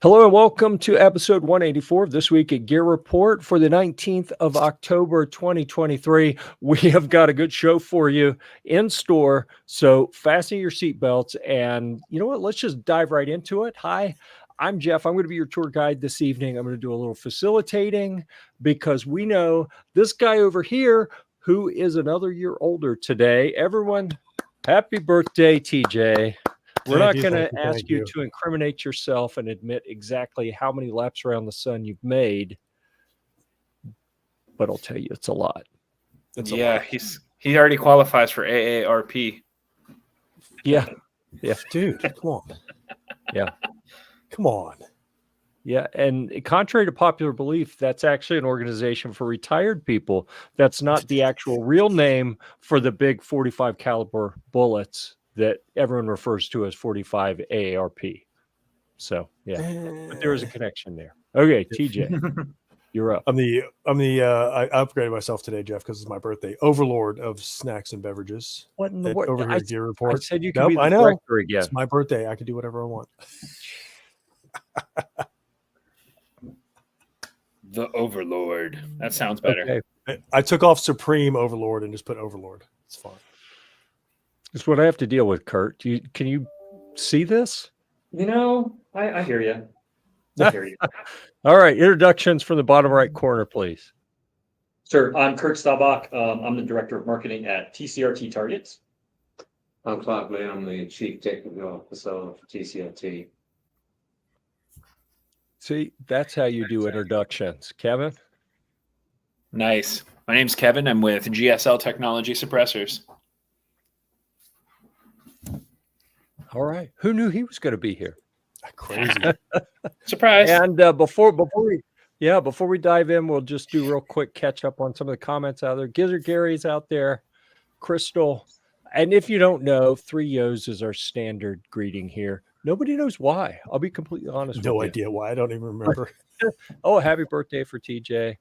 Hello and welcome to episode 184 of This Week at Gear Report for the 19th of October, 2023. We have got a good show for you in store, so fasten your seatbelts and you know what? Let's just dive right into it. Hi, I'm Jeff. I'm going to be your tour guide this evening. I'm going to do a little facilitating because we know this guy over here who is another year older today. Everyone, happy birthday, TJ. We're not going to ask you to incriminate yourself and admit exactly how many laps around the sun you've made, but I'll tell you, it's a lot. It's a lot. He already qualifies for AARP. Yeah, dude, come on. Yeah, come on. Yeah, and contrary to popular belief, that's actually an organization for retired people. That's not the actual real name for the big 45 caliber bullets that everyone refers to as 45 AARP. So yeah, but there is a connection there. Okay, TJ, you're up. I upgraded myself today, Jeff, because it's my birthday. Overlord of snacks and beverages. What in the world? Over here at Gear-Report. I said you could be the director again. It's my birthday. I can do whatever I want. The Overlord. That sounds better. Okay. I took off Supreme Overlord and just put Overlord. It's fine. It's what I have to deal with, Kurt. Can you see this? You know, I hear you. I hear you. All right, introductions from the bottom right corner, please. Sure. I'm Kurt Staubach. I'm the Director of Marketing at TCRT Targets. I'm Clark Lee. I'm the Chief Technical Officer for TCRT. See, that's how you do introductions. Kevin? Nice. My name's Kevin. I'm with GSL Technology Suppressors. All right. Who knew he was going to be here? Crazy. Surprise. And before we dive in, we'll just do real quick catch up on some of the comments out there. Gizzard Gary's out there. Crystal. And if you don't know, 3 Yo's is our standard greeting here. Nobody knows why. I'll be completely honest with you. No idea why. I don't even remember. Oh, happy birthday for TJ.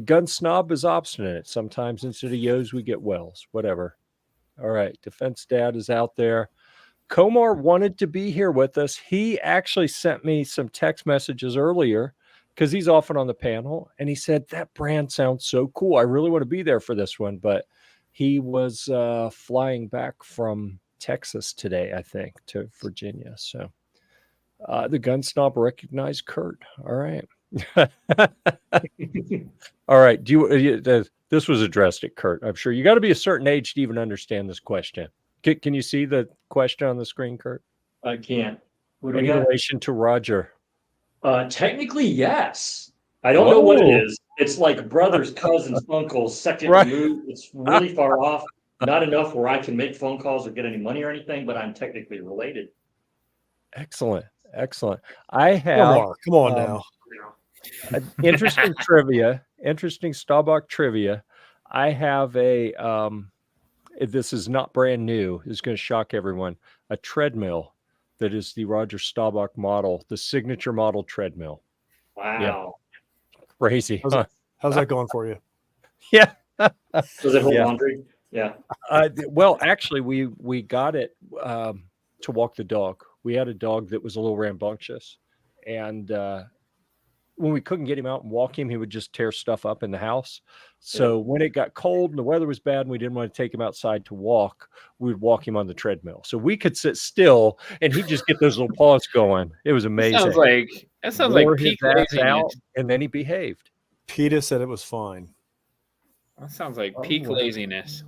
Gun Snob is obstinate. Sometimes instead of Yo's, we get Wells. Whatever. All right. Defense Dad is out there. Komar wanted to be here with us. He actually sent me some text messages earlier because he's often on the panel. And he said, that brand sounds so cool. I really want to be there for this one. But he was flying back from Texas today, I think, to Virginia. So the Gun Snob recognized Kurt. All right. All right. This was addressed at Kurt. I'm sure you got to be a certain age to even understand this question. Can you see the question on the screen, Kurt? I can't. In relation to Roger? Technically, yes. I don't know what it is. It's like brothers, cousins, uncles, second move. It's really far off. Not enough where I can make phone calls or get any money or anything, but I'm technically related. Excellent. I have. Come on now. Interesting trivia. Interesting Staubach trivia. I have a. This is not brand new. It's going to shock everyone. A treadmill that is the Roger Staubach model, the signature model treadmill. Wow. Yeah. Crazy. How's that going for you? Yeah. Does it hold laundry? Yeah. Well, actually, we got it to walk the dog. We had a dog that was a little rambunctious. And when we couldn't get him out and walk him, he would just tear stuff up in the house. So when it got cold and the weather was bad and we didn't want to take him outside to walk, we would walk him on the treadmill. So we could sit still and he'd just get those little paws going. It was amazing. That sounds like peak laziness. And then he behaved. PETA said it was fine. That sounds like peak laziness.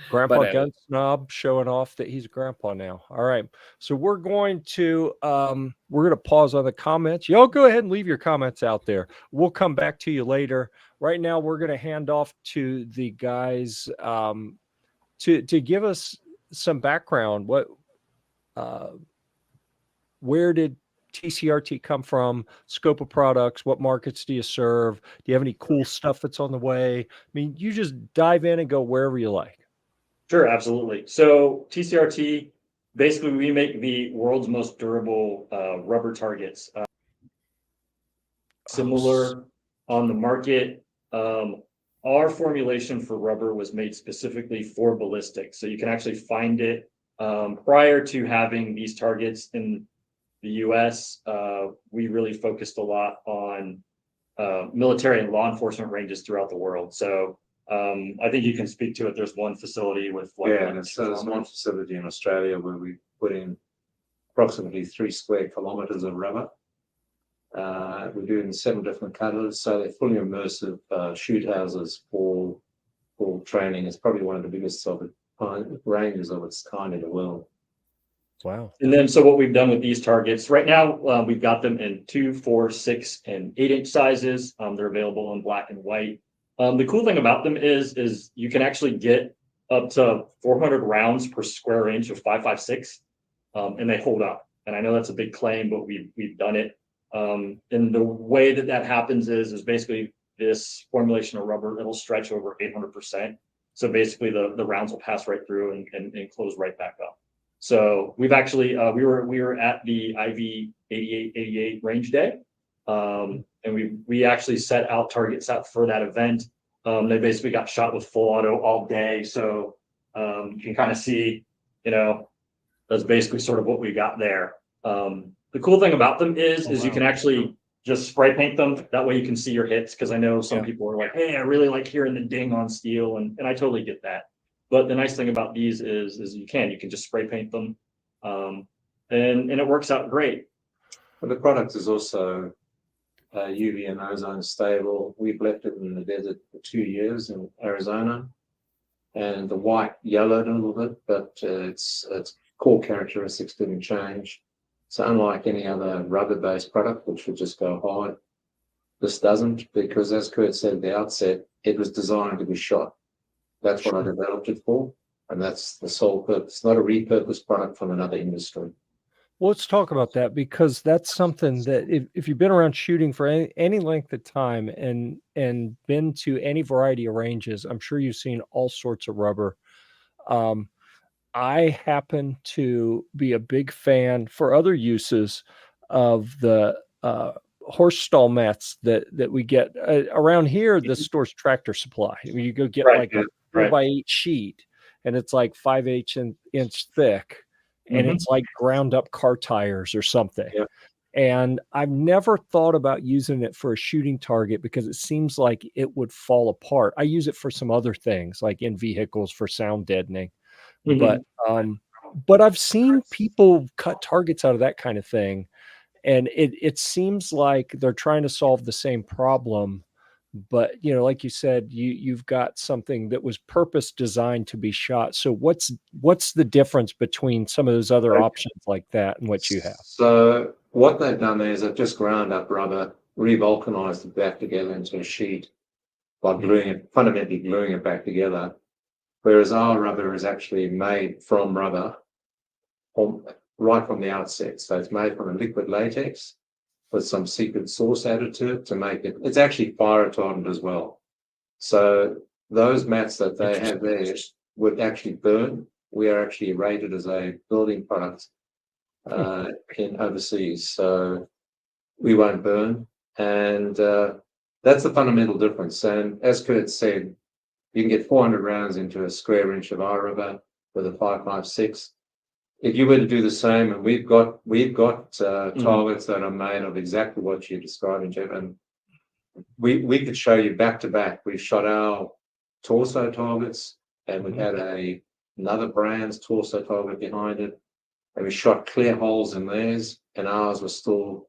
Grandpa Gun Snob showing off that he's a grandpa now. All right. So we're going to pause on the comments. Y'all go ahead and leave your comments out there. We'll come back to you later. Right now, we're going to hand off to the guys to give us some background. Where did TCRT come from? Scope of products? What markets do you serve? Do you have any cool stuff that's on the way? I mean, you just dive in and go wherever you like. Sure, absolutely. So TCRT, basically, we make the world's most durable rubber targets. Similar on the market. Our formulation for rubber was made specifically for ballistic. So you can actually find it prior to having these targets in the U.S., we really focused a lot on military and law enforcement ranges throughout the world. So I think you can speak to it. There's one facility with so there's one facility in Australia where we put in approximately 3 square kilometers of rubber. We're doing 7 different colors, so they're fully immersive shoot houses for training. It's probably one of the biggest ranges of its kind in the world. Wow. And then, so what we've done with these targets right now, we've got them in 2, 4, 6, and 8-inch sizes. They're available in black and white. The cool thing about them is you can actually get up to 400 rounds per square inch of 5.56, and they hold up. And I know that's a big claim, but we've done it. And the way that happens is basically this formulation of rubber, it'll stretch over 800%. So basically the rounds will pass right through and close right back up. So we've actually, we were at the IV 88 range day. And we actually set out targets out for that event. They basically got shot with full auto all day. So you can kind of see, that's basically sort of what we got there. The cool thing about them is you can actually just spray paint them. That way you can see your hits. Cause I know some people are like, hey, I really like hearing the ding on steel. And I totally get that. But the nice thing about these is you can just spray paint them. And it works out great. But the product is also UV and ozone stable. We've left it in the desert for 2 years in Arizona. And the white yellowed a little bit, but its core characteristics didn't change. So unlike any other rubber-based product, which would just go hard, this doesn't, because as Kurt said at the outset, it was designed to be shot. That's what I developed it for, and that's the sole purpose. It's not a repurposed product from another industry. Well, let's talk about that, because that's something that if you've been around shooting for any length of time and been to any variety of ranges, I'm sure you've seen all sorts of rubber. I happen to be a big fan for other uses of the horse stall mats that we get around here. The store's Tractor Supply. I mean, you go get like a 4x8 sheet, and it's like 5/8 inch thick, and it's like ground up car tires or something. Yeah. And I've never thought about using it for a shooting target because it seems like it would fall apart. I use it for some other things, like in vehicles for sound deadening. But I've seen people cut targets out of that kind of thing, and it seems like they're trying to solve the same problem. But like you said, you've got something that was purpose designed to be shot. So what's the difference between some of those other options like that and what you have? So what they've done there is they've just ground up rubber, revulcanized it back together into a sheet by fundamentally gluing it back together. Whereas our rubber is actually made from rubber right from the outset. So it's made from a liquid latex with some secret sauce added to it to make it. It's actually fire retardant as well. So those mats that they have there would actually burn. We are actually rated as a building product in overseas. So we won't burn. And that's the fundamental difference. And as Kurt said, you can get 400 rounds into a square inch of our rubber with a 5.56. If you were to do the same, and we've got targets that are made of exactly what you're describing, Jeff, and we could show you back to back. We've shot our torso targets, and we had another brand's torso target behind it, and we shot clear holes in theirs, and ours was still.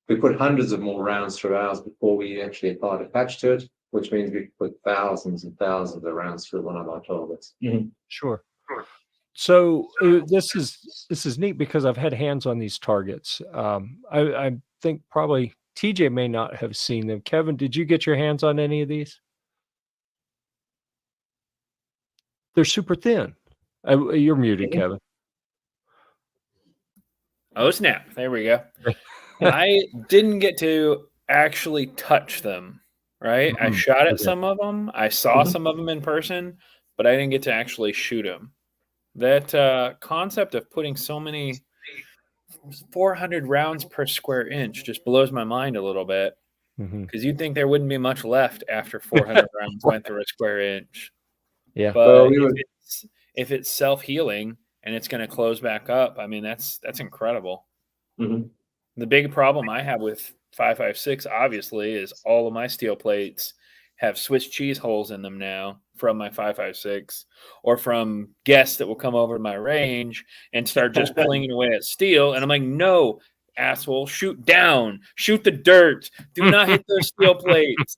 We put hundreds of more rounds through ours before we actually applied a patch to it, which means we put thousands and thousands of rounds through one of our targets. Sure. So this is neat because I've had hands on these targets. I think probably TJ may not have seen them. Kevin, did you get your hands on any of these? They're super thin. You're muted, Kevin. Oh, snap. There we go. I didn't get to actually touch them, right? I shot at some of them. I saw some of them in person, but I didn't get to actually shoot them. That concept of putting so many 400 rounds per square inch just blows my mind a little bit, because you'd think there wouldn't be much left after 400 rounds went through a square inch. Yeah. But if it's self-healing and it's going to close back up, I mean, that's incredible. The big problem I have with 5.56 obviously is all of my steel plates have Swiss cheese holes in them now from my 5.56 or from guests that will come over to my range and start just plinging away at steel. And I'm like, no, asshole, shoot down, shoot the dirt. Do not hit those steel plates.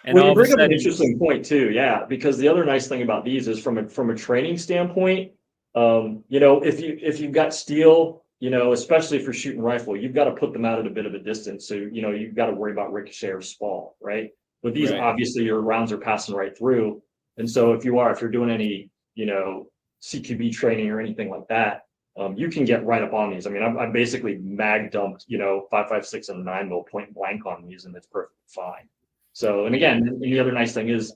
And Well, all you of a bring up an sudden, interesting point too, yeah. Because the other nice thing about these is from a training standpoint, you know, if you've got steel, you know, especially for shooting rifle, you've got to put them out at a bit of a distance. So you know, you've got to worry about ricochet or spall, right? With these, Right. obviously, your rounds are passing right through, and so if you're doing any, you know, CQB training or anything like that, you can get right up on these. I mean, I'm basically mag dumped, you know, 5.56 and 9mm point blank on these, and it's perfectly fine. So, and again, the other nice thing is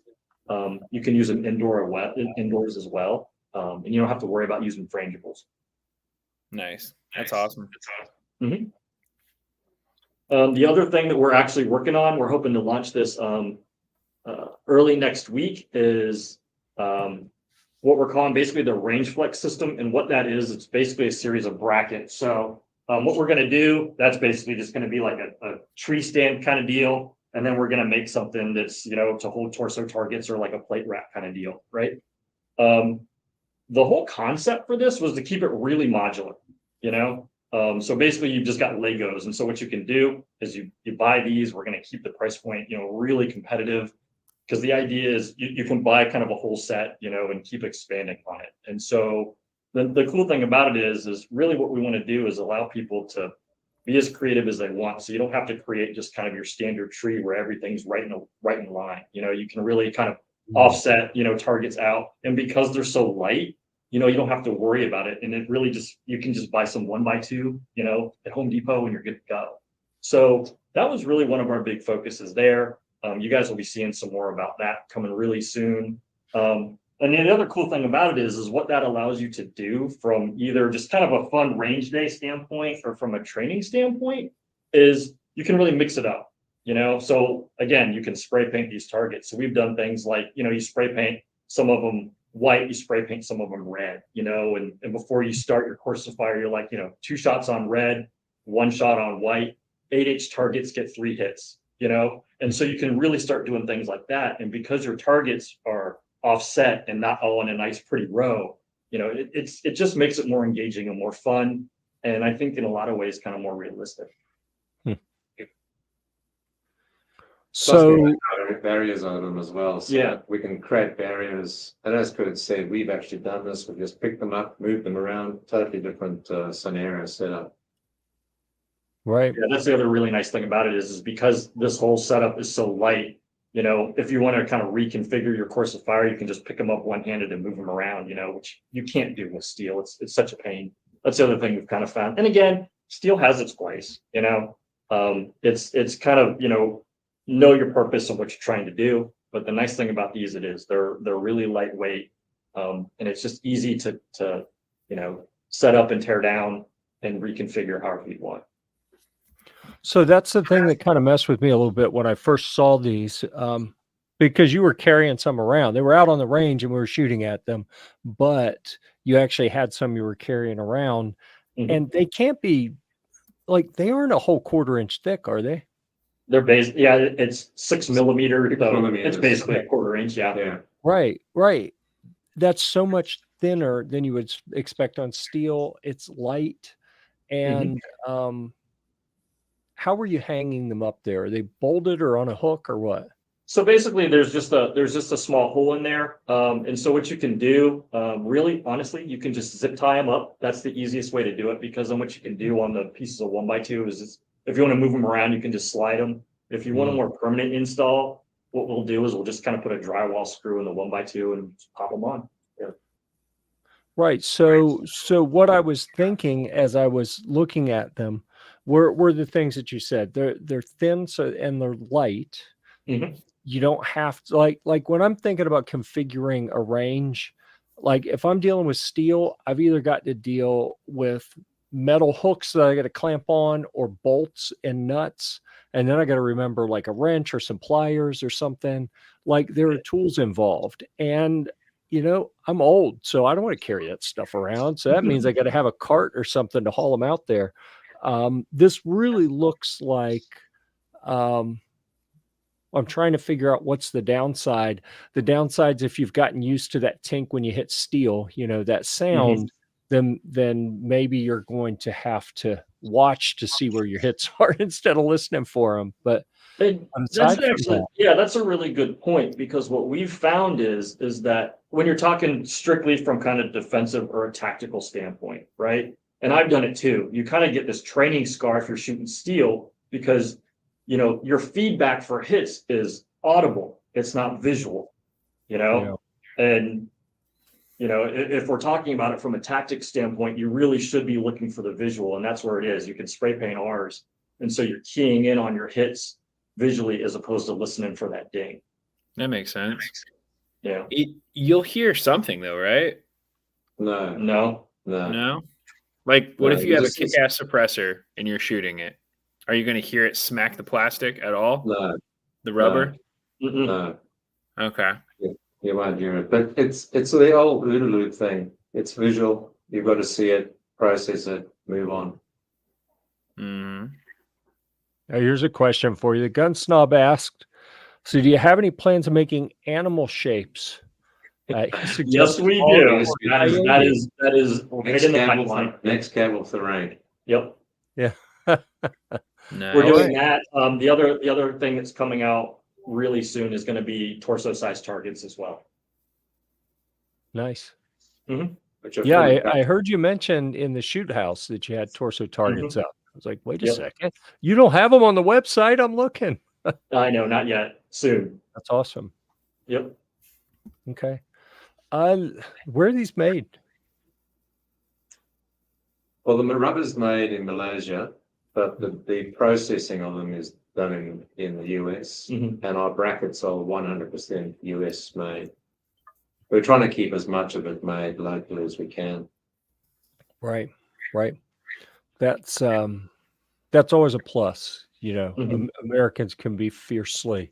you can use them indoors as well, and you don't have to worry about using frangibles. nice. That's awesome. The other thing that we're actually working on, we're hoping to launch this early next week, is what we're calling basically the range flex system. And what that is, it's basically a series of brackets. So what we're going to do, that's basically just going to be like a tree stand kind of deal. And then we're going to make something that's, you know, to hold torso targets or like a plate rack kind of deal, right? The whole concept for this was to keep it really modular, you know? So basically you've just got Legos. And so what you can do is you buy these, we're going to keep the price point, you know, really competitive, because the idea is you can buy kind of a whole set, you know, and keep expanding on it. And so the cool thing about it is really what we want to do is allow people to be as creative as they want. So you don't have to create just kind of your standard tree where everything's right in line. You know, you can really kind of offset, you know, targets out. And because they're so light, you know, you don't have to worry about it. And it really just, you can just buy some 1x2, you know, at Home Depot and you're good to go. So that was really one of our big focuses there. You guys will be seeing some more about that coming really soon. And the other cool thing about it is what that allows you to do from either just kind of a fun range day standpoint or from a training standpoint is you can really mix it up, you know? So again, you can spray paint these targets. So we've done things like, you know, you spray paint some of them white, you spray paint some of them red, you know, and before you start your course of fire, you're like, you know, 2 shots on red, 1 shot on white, 8H targets get 3 hits, you know? And so you can really start doing things like that. And because your targets are offset and not all in a nice pretty row, you know, it just makes it more engaging and more fun, and I think in a lot of ways kind of more realistic. So barriers on them as well. So Yeah. we can create barriers. And as Kurt said, we've actually done this. We just pick them up, move them around, totally different scenario setup. Right. Yeah, that's the other really nice thing about it is because this whole setup is so light, you know, if you want to kind of reconfigure your course of fire, you can just pick them up one-handed and move them around, you know, which you can't do with steel. It's such a pain. That's the other thing we've kind of found. And again, steel has its place, you know. It's kind of, you know your purpose and what you're trying to do. But the nice thing about these, they're really lightweight, and it's just easy to you know, set up and tear down and reconfigure however you want. So that's the thing that kind of messed with me a little bit when I first saw these, because you were carrying some around. They were out on the range and we were shooting at them, but you actually had some you were carrying around, and they can't be like, they aren't a whole 1/4 inch thick, are they? They're yeah, it's 6 millimeter, so millimeters. it's basically a 1/4 inch. Yeah. Right. That's so much thinner than you would expect on steel. It's light. And how were you hanging them up there? Are they bolted or on a hook or what? So basically there's just a small hole in there. And so what you can do, really honestly, you can just zip tie them up. That's the easiest way to do it, because then what you can do on the pieces of 1x2 is just, if you want to move them around, you can just slide them. If you want a more permanent install, what we'll do is we'll just kind of put a drywall screw in the 1x2 and pop them on. Yeah. Right. So what I was thinking as I was looking at them were the things that you said. They're thin, so, and they're light. You don't have to, like when I'm thinking about configuring a range, like if I'm dealing with steel, I've either got to deal with metal hooks that I got to clamp on, or bolts and nuts. And then I got to remember like a wrench or some pliers or something. Like there are tools involved. And I'm old, so I don't want to carry that stuff around. So that means I got to have a cart or something to haul them out there. This really looks like, I'm trying to figure out what's the downside. The downside's if you've gotten used to that tink when you hit steel, that sound, then maybe you're going to have to watch to see where your hits are instead of listening for them. But that's actually, that's a really good point, because what we've found is that when you're talking strictly from kind of defensive or a tactical standpoint, right? And I've done it too. You kind of get this training scar if you're shooting steel, because your feedback for hits is audible. It's not visual, and if we're talking about it from a tactics standpoint, you really should be looking for the visual, and that's where it is. You can spray paint ours, and so you're keying in on your hits visually as opposed to listening for that ding. That makes sense. Yeah. You'll hear something though, right? No. Like, what if you have a kick-ass suppressor and you're shooting it? Are you going to hear it smack the plastic at all? No. The rubber? No. Okay. You won't hear it. But it's the old OODA loop thing. It's visual. You've got to see it, process it, move on. Mm-hmm. Now, here's a question for you. The Gun Snob asked, so do you have any plans of making animal shapes? Yes, we do. That is right in the pipeline. Next cable for the range. Yep. Yeah. We're doing that. The other thing that's coming out really soon is going to be torso size targets as well. Nice. Mm-hmm. Yeah, I heard you mention in the shoot house that you had torso targets up. I was like, wait a second. You don't have them on the website? I'm looking. I know, not yet. Soon. That's awesome. Yep. Okay. Where are these made? Well, the rubber's made in Malaysia, but the processing of them is done in the US, and our brackets are 100% US made. We're trying to keep as much of it made locally as we can. Right. That's always a plus. Americans can be fiercely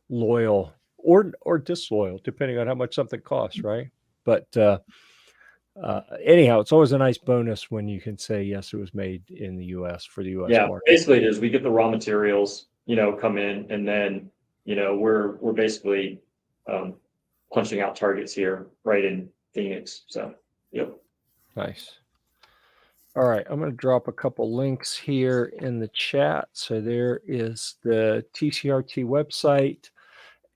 loyal or disloyal, depending on how much something costs, right? But anyhow, it's always a nice bonus when you can say, yes, it was made in the U.S. for the U.S. market. Basically it is. We get the raw materials, come in, and then, we're basically punching out targets here right in Phoenix. So, yep. Nice. All right, I'm going to drop a couple links here in the chat. So there is the TCRT website.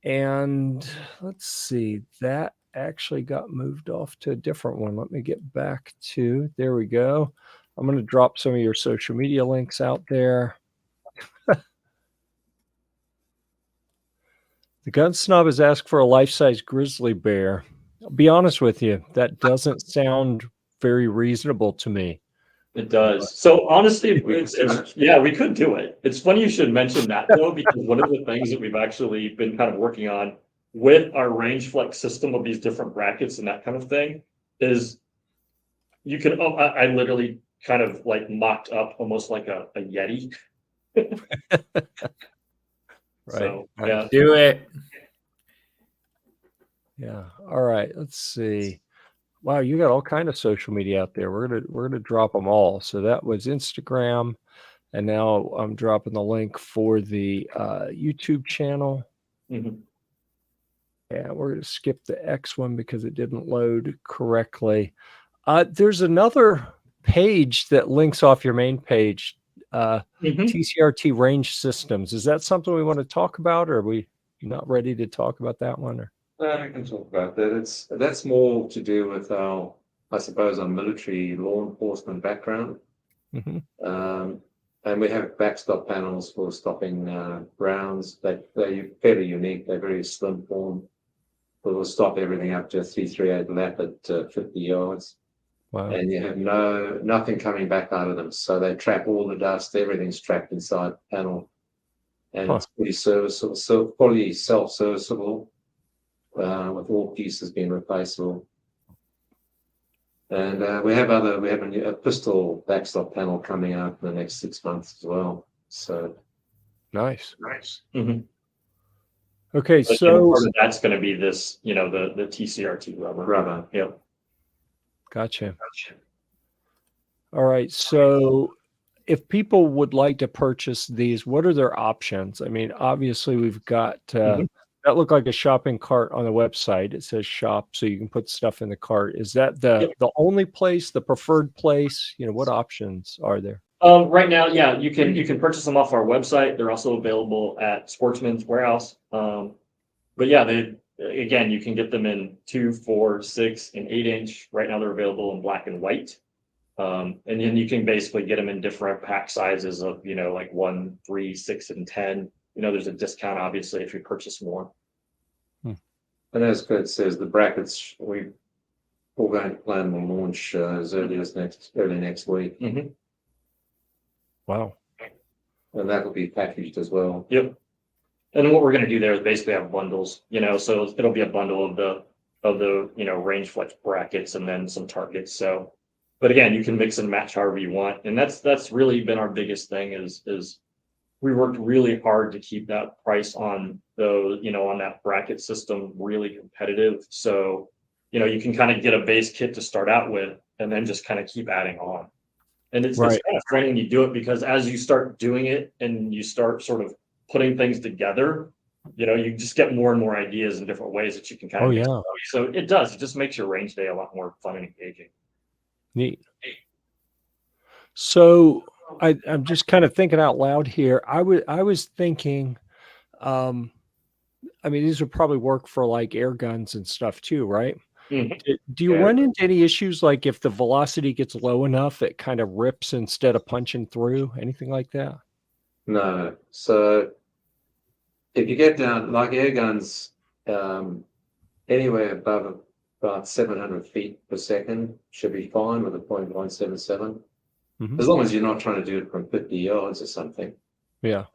And let's see, that actually got moved off to a different one. Let me get back to, there we go. I'm going to drop some of your social media links out there. The Gun Snob has asked for a life-size grizzly bear. I'll be honest with you, that doesn't sound very reasonable to me. It does. So honestly, we could do it. It's funny you should mention that though, because one of the things that we've actually been kind of working on with our range flex system of these different brackets and that kind of thing is you can, I literally kind of like mocked up almost like a Yeti. Right. So, yeah. Do it. Yeah. All right. Let's see. Wow, you got all kind of social media out there. We're gonna drop them all. So that was Instagram, and now I'm dropping the link for the YouTube channel. Mm-hmm. Yeah, we're gonna skip the X one because it didn't load correctly. There's another page that links off your main page. TCRT range systems. Is that something we want to talk about, or are we not ready to talk about that one? Or I can talk about that. That's more to do with our military law enforcement background. And we have backstop panels for stopping rounds. They're fairly unique. They're very slim form. But we'll stop everything up to a 338 lap at 50 yards. Wow. And you have nothing coming back out of them. So they trap all the dust. Everything's trapped inside the panel. And it's pretty serviceable, so fully self-serviceable. With all pieces being replaceable, and we have a pistol backstop panel coming out in the next 6 months as well. So nice. Mm-hmm. Okay, But so part of that's going to be this, the TCRT rubber. Rubber. Yep. gotcha. All right, so if people would like to purchase these, what are their options? I mean, obviously we've got Mhm. that looked like a shopping cart on the website. It says shop, so you can put stuff in the cart. Is that Yep. the only place, the preferred place? What options are there? Right now, yeah, you can purchase them off our website. They're also available at Sportsman's Warehouse. But yeah, again, you can get them in 2, 4, 6, and 8-inch. Right now, they're available in black and white. And then you can basically get them in different pack sizes of, like 1, 3, 6, and 10. There's a discount, obviously, if you purchase more. And as Kurt says, the brackets we're going to plan the launch as early as early next week, Wow. and that will be packaged as well. Yep. And what we're going to do there is basically have bundles, so it'll be a bundle of the range flex brackets and then some targets. So, but again, you can mix and match however you want. And that's really been our biggest thing is we worked really hard to keep that price on on that bracket system really competitive. So, you can kind of get a base kit to start out with and then just kind of keep adding on. And it's Right. kind of funny when you do it because as you start doing it and you start sort of putting things together, you just get more and more ideas in different ways that you can kind of mix. Yeah. So it just makes your range day a lot more fun and engaging. Neat. So I'm just kind of thinking out loud here. I was thinking, I mean, these would probably work for like air guns and stuff too, right? Mhm. Do you Yeah. run into any issues like if the velocity gets low enough, it kind of rips instead of punching through? Anything like that? No, so if you get down like air guns, anywhere above about 700 feet per second should be fine with a .177, Mhm. as long as you're not trying to do it from 50 yards or something. Yeah.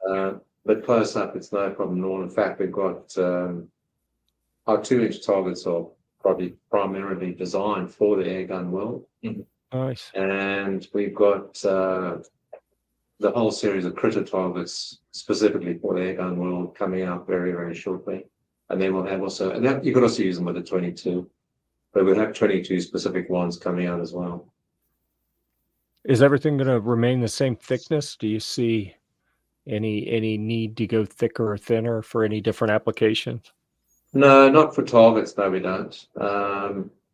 But close up, it's no problem at all. In fact, we've got our 2-inch targets are probably primarily designed for the air gun world, Nice. and we've got the whole series of critter targets specifically for the air gun world coming out very, very shortly. And then we'll have also, and that, you could also use them with a 22, but we'll have 22 specific ones coming out as well. Is everything going to remain the same thickness? Do you see any need to go thicker or thinner for any different applications? No, not for targets. No, we don't.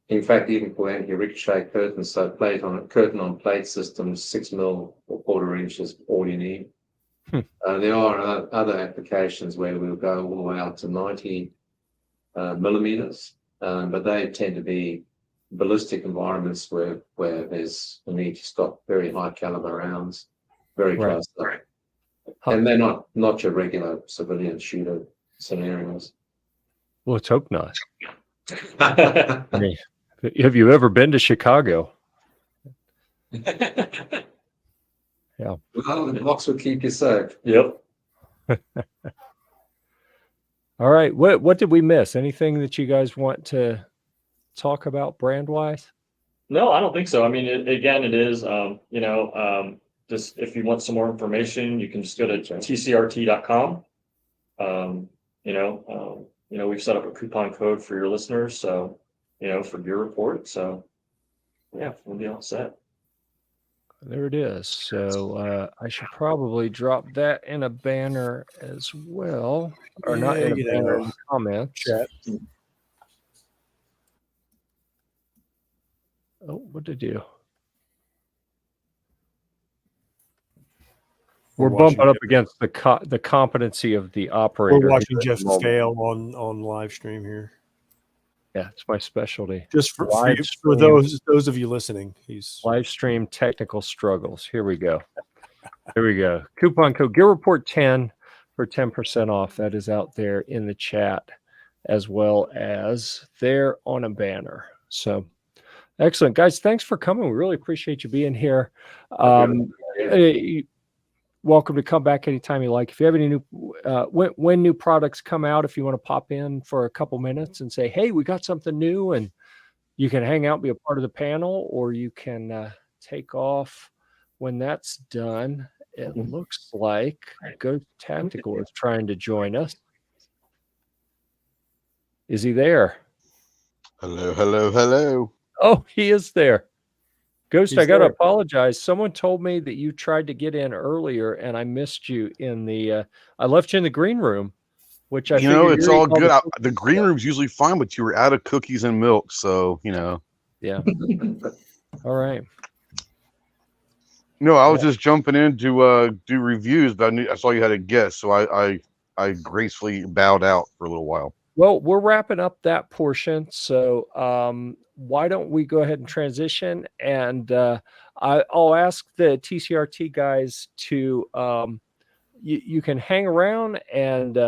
In fact, even for anti-ricochet curtains, so curtain on plate systems, 6 mil or 1/4 inch is all you need. There are other applications where we'll go all the way out to 90 millimeters, but they tend to be ballistic environments where there's a need to stop very high caliber rounds very Right. close up. And they're not your regular civilian shooter scenarios. Well, let's hope not. I mean, have you ever been to Chicago? Yeah. Well, the box will keep you safe. Yep. All right. What did we miss? Anything that you guys want to talk about brand wise? No, I don't think so. I mean, it is, just if you want some more information, you can just go to TCRT.com. We've set up a coupon code for your listeners. So, for Gear-Report. So yeah, we'll be all set. There it is. So I should probably drop that in a banner as well, or not in a banner in the comments. Chat. Oh, what did you? We're bumping up against the competency of the operator. We're watching Jeff fail on live stream here. Yeah, it's my specialty. Just for those of you listening, he's live stream technical struggles. Here we go. Here we go. Coupon code Gear-Report 10 for 10% off. That is out there in the chat as well as there on a banner. So excellent, guys. Thanks for coming. We really appreciate you being here. Welcome to come back anytime you like. If you have any new, when new products come out, if you want to pop in for a couple minutes and say, hey, we got something new, and you can hang out and be a part of the panel, or you can take off when that's done. It looks like Ghost Tactical is trying to join us. Is he there? Hello, hello, hello. Oh, he is there. Ghost, He's I got to there. apologize. Someone told me that you tried to get in earlier and I missed you in the, I left you in the green room, which I figured It's you're all eating good. the The green room's usually fine, but you were out of cookies and milk. So, Yeah. All right. No, I was just jumping in to do reviews, but I saw you had a guest. So I gracefully bowed out for a little while. Well, we're wrapping up that portion. So why don't we go ahead and transition? And I'll ask the TCRT guys to, you can hang around and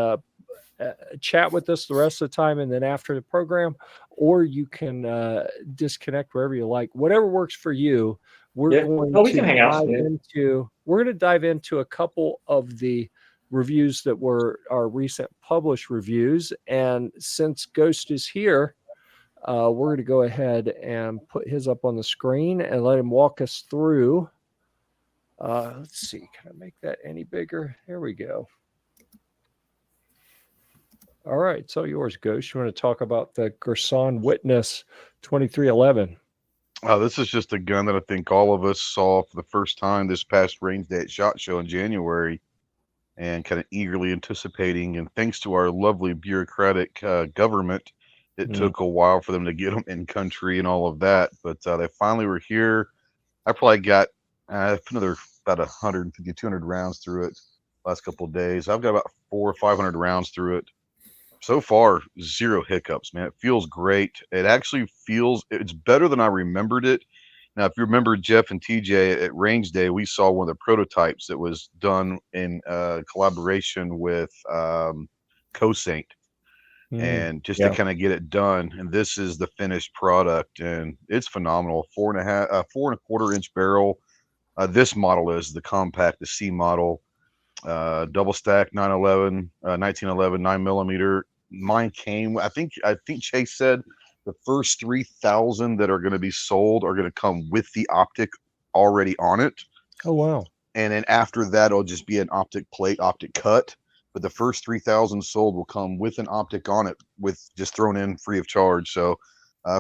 chat with us the rest of the time. And then after the program, or you can disconnect wherever you like, whatever works for you. We're going we to can hang out. we're going to dive into a couple of the reviews that were our recent published reviews. And since Ghost is here, we're going to go ahead and put his up on the screen and let him walk us through. Let's see, can I make that any bigger? There we go. All right, it's all yours, Ghost. You want to talk about the Gerson Witness 2311? This is just a gun that I think all of us saw for the first time this past range day at SHOT Show in January, and kind of eagerly anticipating. And thanks to our lovely bureaucratic government, it took a while for them to get them in country and all of that. But they finally were here. I probably got another about 150, 200 rounds through it last couple of days. I've got about 400 or 500 rounds through it. So far, zero hiccups, man. It feels great. It actually it's better than I remembered it. Now, if you remember Jeff and TJ at Range Day, we saw one of the prototypes that was done in collaboration with CoSaint, and just to kind of get it done. And this is the finished product, and it's phenomenal. 4.25 inch barrel. This model is the compact, the C model, double stack 1911 9mm. Mine came, I think Chase said the first 3,000 that are going to be sold are going to come with the optic already on it. Oh, wow. And then after that, it'll just be an optic plate, optic cut. But the first 3,000 sold will come with an optic on it, with just thrown in free of charge. So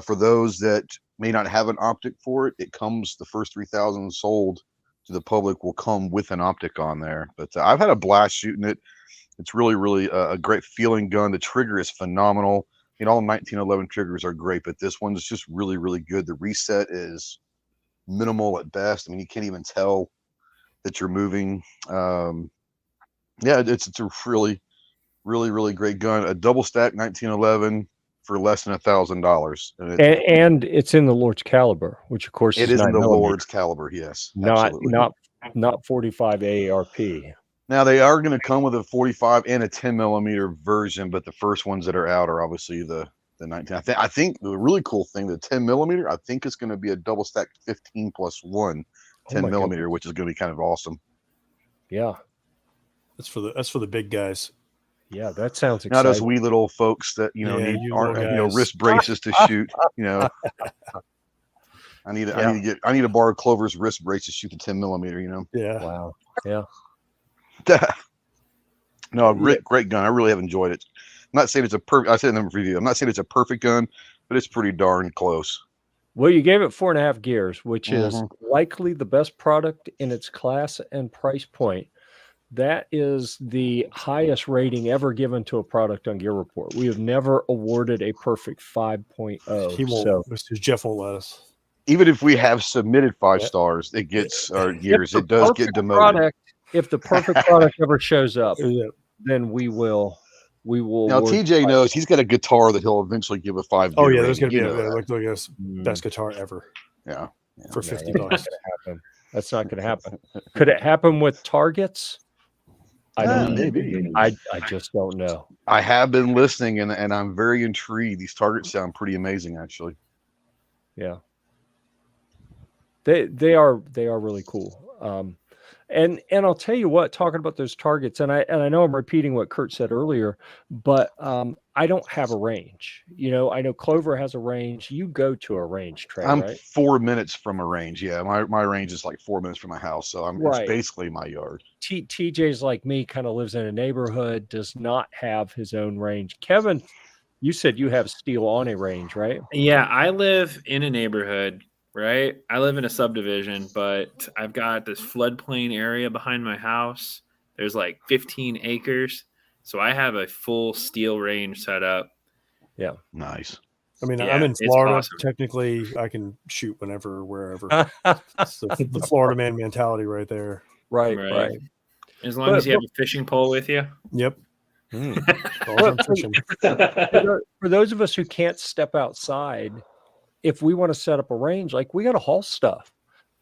for those that may not have an optic for it, the first 3,000 sold to the public will come with an optic on there. But I've had a blast shooting it. It's really, really a great feeling gun. The trigger is phenomenal. All 1911 triggers are great, but this one is just really, really good. The reset is minimal at best. I mean, you can't even tell that you're moving. It's a really, really, really great gun. A double stack 1911 for less than $1,000, and it's in the Lord's caliber, which of course it is in the 9mm. Lord's caliber. Yes, not 45 AARP. Now they are going to come with a 45 and a 10mm version, but the first ones that are out are obviously the 19. I think the really cool thing, the 10mm, I think it's going to be a double stack 15+1 10mm, which is going to be kind of awesome. Yeah, that's for the big guys. Yeah, that sounds exciting. Not us wee little folks that need wrist braces to shoot. I need to borrow Clover's wrist brace to shoot the 10mm. Yeah. Wow. Yeah. No, great gun. I really have enjoyed it. I'm not saying it's a perfect. I said in the review, I'm not saying it's a perfect gun, but it's pretty darn close. Well, you gave it 4.5 gears, which is likely the best product in its class and price point. That is the highest rating ever given to a product on Gear Report. We have never awarded a perfect 5.0. He won't. Mr. Jeff won't let us. Even if we have submitted 5 stars, it gets our gears. It does get demoted. If the perfect product ever shows up, then we will. Now TJ knows he's got a guitar that he'll eventually give a 5. Oh yeah, there's going to be a best guitar ever. Yeah, for $50. That's not going to happen. Could it happen with targets? I don't know. Maybe. I just don't know. I have been listening and I'm very intrigued. These targets sound pretty amazing, actually. Yeah. They are really cool. And I'll tell you what, talking about those targets, and I know I'm repeating what Kurt said earlier, but I don't have a range. I know Clover has a range. You go to a range, Trey, I'm right? 4 minutes from a range. Yeah, my range is like 4 minutes from my house, so it's basically my yard. TJ's like me, kind of lives in a neighborhood, does not have his own range. Kevin You said you have steel on a range, right? Yeah, I live in a neighborhood, right? I live in a subdivision, but I've got this floodplain area behind my house. There's like 15 acres. So I have a full steel range set up. Yeah. Nice. I mean, Yeah, I'm in it's Florida. awesome. Technically, I can shoot whenever, wherever. It's the Florida man mentality right there. Right. As long as you have a fishing pole with you. Yep. Hmm. Balls on fishing. For those of us who can't step outside, if we want to set up a range, like we got to haul stuff.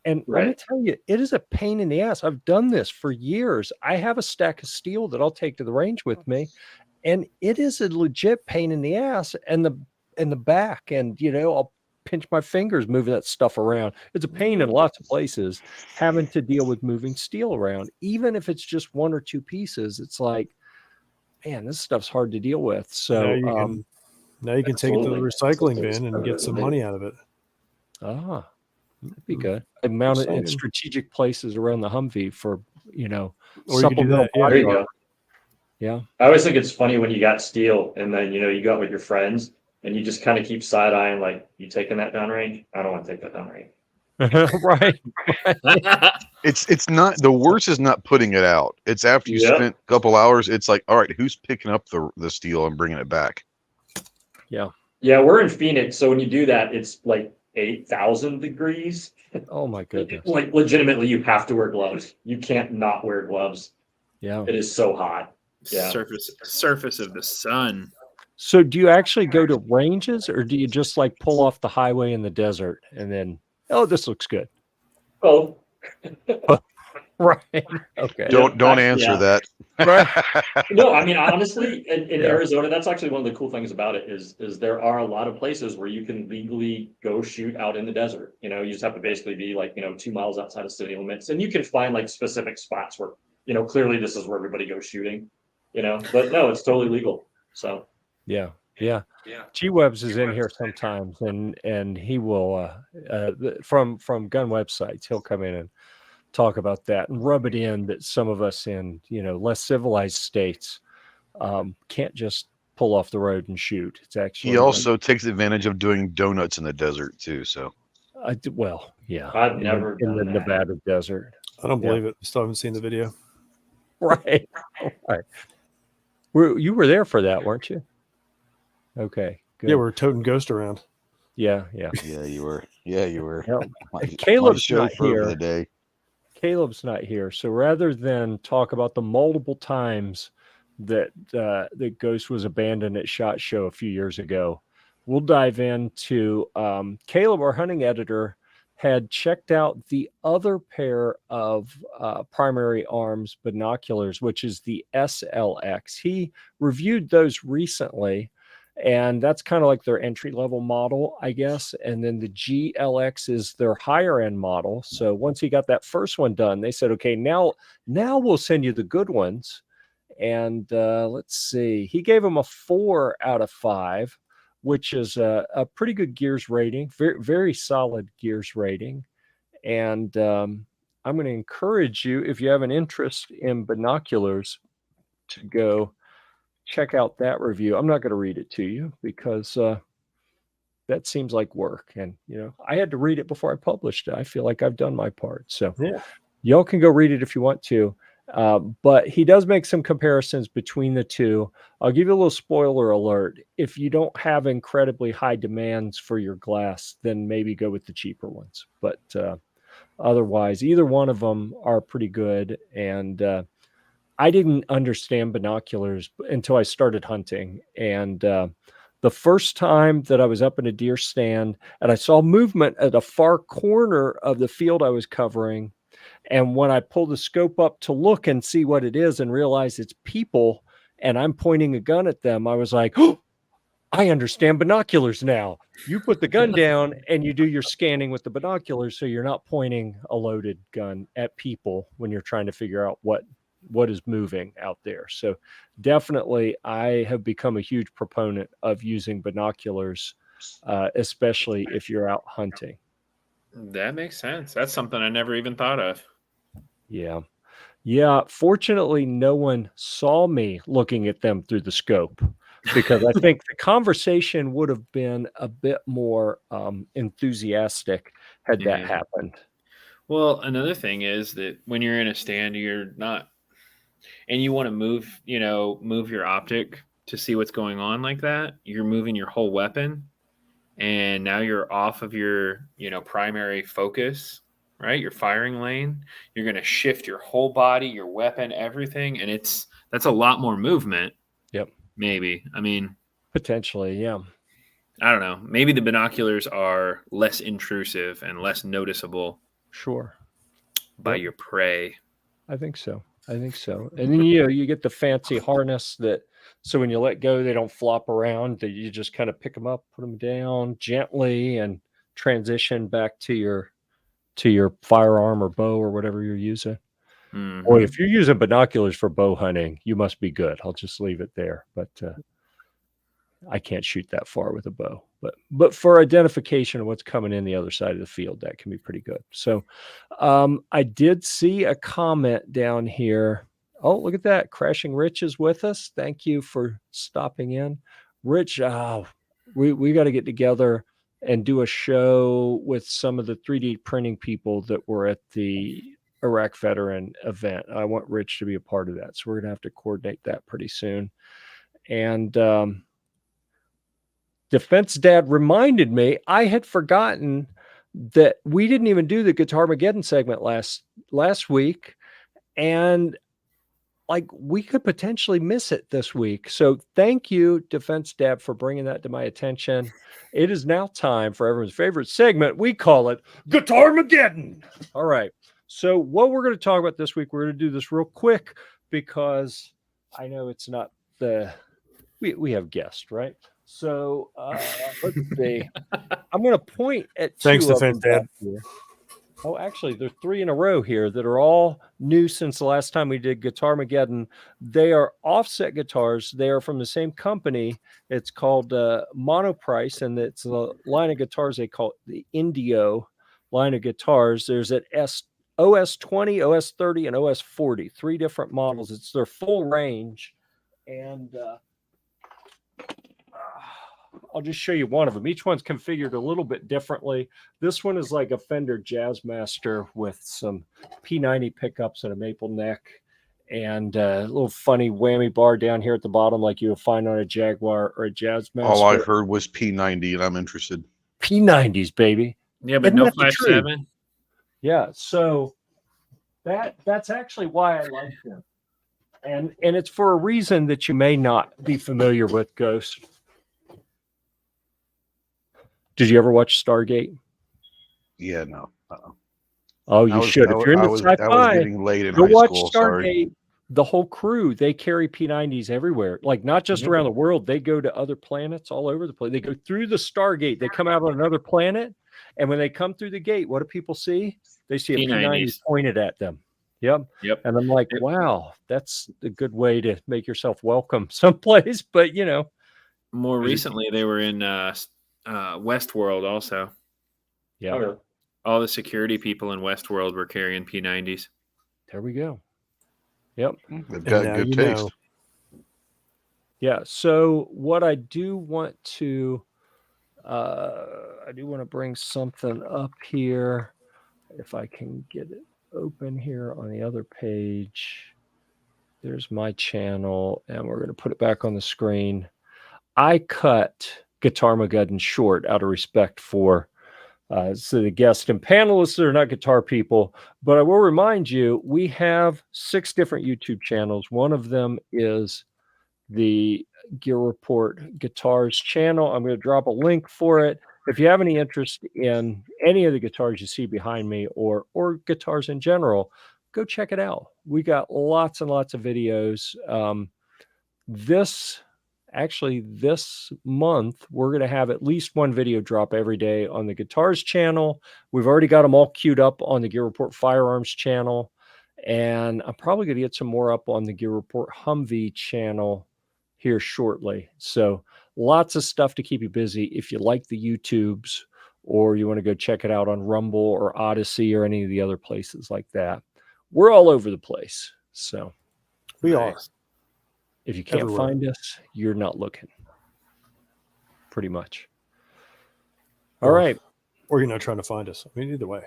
And let me Right. tell you, it is a pain in the ass. I've done this for years. I have a stack of steel that I'll take to the range with me, and it is a legit pain in the ass and the back. And I'll pinch my fingers moving that stuff around. It's a pain in lots of places having to deal with moving steel around. Even if it's just one or two pieces, it's like, man, this stuff's hard to deal with. So now you can take it to the Absolutely. recycling bin and get some money out of it. that'd be good. I mount it in Exciting. strategic places around the Humvee for, Or you could do supplemental that. Yeah. There you body go. armor. Yeah. I always think it's funny when you got steel and then you go out with your friends and you just kind of keep side eyeing, like, you taking that downrange? I don't want to take that downrange. Right. It's not, the worst is not putting it out. It's after you Yep. spent a couple hours. It's like, all right, who's picking up the steel and bringing it back? Yeah. Yeah, we're in Phoenix, so when you do that, it's like 8,000 degrees. Oh my goodness. Like, legitimately, you have to wear gloves. You can't not wear gloves. Yeah. It is so hot. Yeah. Surface of the sun. So do you actually go to ranges, or do you just like pull off the highway in the desert and then, oh, this looks good? Oh, Right. Okay. Don't answer yeah. that. Right. No, I mean, honestly, in Yeah. Arizona, that's actually one of the cool things about it is there are a lot of places where you can legally go shoot out in the desert. You just have to basically be like, 2 miles outside of city limits, and you can find like specific spots where, clearly this is where everybody goes shooting, but no, it's totally legal. So Yeah. G-Webs is in here sometimes, and he will from gun websites, he'll come in and talk about that and rub it in that some of us in less civilized states can't just pull off the road and shoot. It's actually He also takes advantage of doing donuts in the desert too. So yeah, I've never in the done that. Nevada desert. I don't believe it. I still haven't seen the video. Right. You were there for that, weren't you? Okay, good. Yeah, we're toting Ghost around. Yeah. yeah, you were. Yeah, you were. Yep. My Caleb's not chauffeur for here. the day. Caleb's not here, so rather than talk about the multiple times that Ghost was abandoned at SHOT Show a few years ago, we'll dive into Caleb, our hunting editor, had checked out the other pair of primary arms binoculars, which is the SLX. He reviewed those recently, and that's kind of like their entry-level model, I guess. And then the GLX is their higher-end model. So once he got that first one done, they said, okay, now we'll send you the good ones. And let's see. He gave him a 4 out of 5, which is a pretty good Gears rating, very, very solid Gears rating. And I'm going to encourage you, if you have an interest in binoculars, to go check out that review. I'm not going to read it to you because that seems like work. And, I had to read it before I published it. I feel like I've done my part. So y'all can go read it if you want to. But he does make some comparisons between the two. I'll give you a little spoiler alert. If you don't have incredibly high demands for your glass, then maybe go with the cheaper ones. But otherwise, either one of them are pretty good. And I didn't understand binoculars until I started hunting. And the first time that I was up in a deer stand and I saw movement at a far corner of the field I was covering, and when I pull the scope up to look and see what it is and realize it's people and I'm pointing a gun at them, I was like, oh, I understand binoculars now. You put the gun down and you do your scanning with the binoculars, so you're not pointing a loaded gun at people when you're trying to figure out what is moving out there. So definitely I have become a huge proponent of using binoculars, especially if you're out hunting. That makes sense. That's something I never even thought of. Yeah. Fortunately, no one saw me looking at them through the scope. because I think the conversation would have been a bit more enthusiastic had that Yeah. happened. Well, another thing is that when you're in a stand, you're not, and you want to move, move your optic to see what's going on like that. You're moving your whole weapon, and now you're off of your, primary focus, right? Your firing lane. You're going to shift your whole body, your weapon, everything, and that's a lot more movement. Yep. Maybe. I mean, potentially, yeah. I don't know. Maybe the binoculars are less intrusive and less noticeable. Sure. By your prey. I think so. And then you get the fancy harness that, so when you let go, they don't flop around. That you just kind of pick them up, put them down gently, and transition back to your firearm or bow or whatever you're using. Mm-hmm. Boy, if you're using binoculars for bow hunting, you must be good. I'll just leave it there. But I can't shoot that far with a bow. But for identification of what's coming in the other side of the field, that can be pretty good. So I did see a comment down here. Oh, look at that. Crashing Rich is with us. Thank you for stopping in. Rich, we got to get together and do a show with some of the 3D printing people that were at the Iraq veteran event. I want Rich to be a part of that. So we're going to have to coordinate that pretty soon. And Defense Dad reminded me, I had forgotten that we didn't even do the Guitar-mageddon segment last week. And like, we could potentially miss it this week. So thank you, Defense Dad, for bringing that to my attention. It is now time for everyone's favorite segment. We call it Guitar-mageddon. All right. So what we're going to talk about this week, we're going to do this real quick because I know it's not we have guests, right? So let's see. I'm going to point at two Thanks, of Defense them Dad. here. Oh, actually, there's 3 in a row here that are all new since the last time we did Guitar-mageddon. They are offset guitars. They are from the same company. It's called Monoprice, and it's a line of guitars they call it the Indio line of guitars. There's an OS20, OS30, and OS40, 3 different models. It's their full range. And I'll just show you one of them. Each one's configured a little bit differently. This one is like a Fender Jazzmaster with some P90 pickups and a maple neck and a little funny whammy bar down here at the bottom like you would find on a Jaguar or a Jazzmaster. All I heard was P90 and I'm interested. P90s, baby. Yeah, but no 5.7. Yeah, so that's actually why I like them. And it's for a reason that you may not be familiar with, Ghost. Did you ever watch Stargate? Yeah, no. Oh, you should. If you're into sci-fi, I was getting late in go high watch school. Stargate. Sorry. The whole crew, they carry P90s everywhere. Like, not just around the world. They go to other planets all over the place. They go through the Stargate. They come out on another planet. And when they come through the gate, what do people see? They see a P90 pointed at them. Yep. And I'm like, wow, that's a good way to make yourself welcome someplace. But, you know. More recently, they were in Westworld also. Yeah. Okay. All the security people in Westworld were carrying P90s. There we go. Yep. They've got good taste. Yeah. So what I do want to bring something up here. If I can get it open here on the other page. There's my channel, and we're going to put it back on the screen. I cut Guitar-mageddon short out of respect for so the guests and panelists that are not guitar people, but I will remind you, we have 6 different YouTube channels. One of them is the Gear-Report Guitars channel. I'm going to drop a link for it. If you have any interest in any of the guitars you see behind me or guitars in general, go check it out. We got lots and lots of videos. This month, we're going to have at least one video drop every day on the Guitars channel. We've already got them all queued up on the Gear-Report Firearms channel. And I'm probably going to get some more up on the Gear-Report Humvee channel here shortly. So lots of stuff to keep you busy if you like the YouTubes or you want to go check it out on Rumble or Odyssey or any of the other places like that. We're all over the place. So we are. If you can't Everywhere. find us, you're not looking. Pretty much. All Or- right. Or you're not trying to find us. I mean, either way.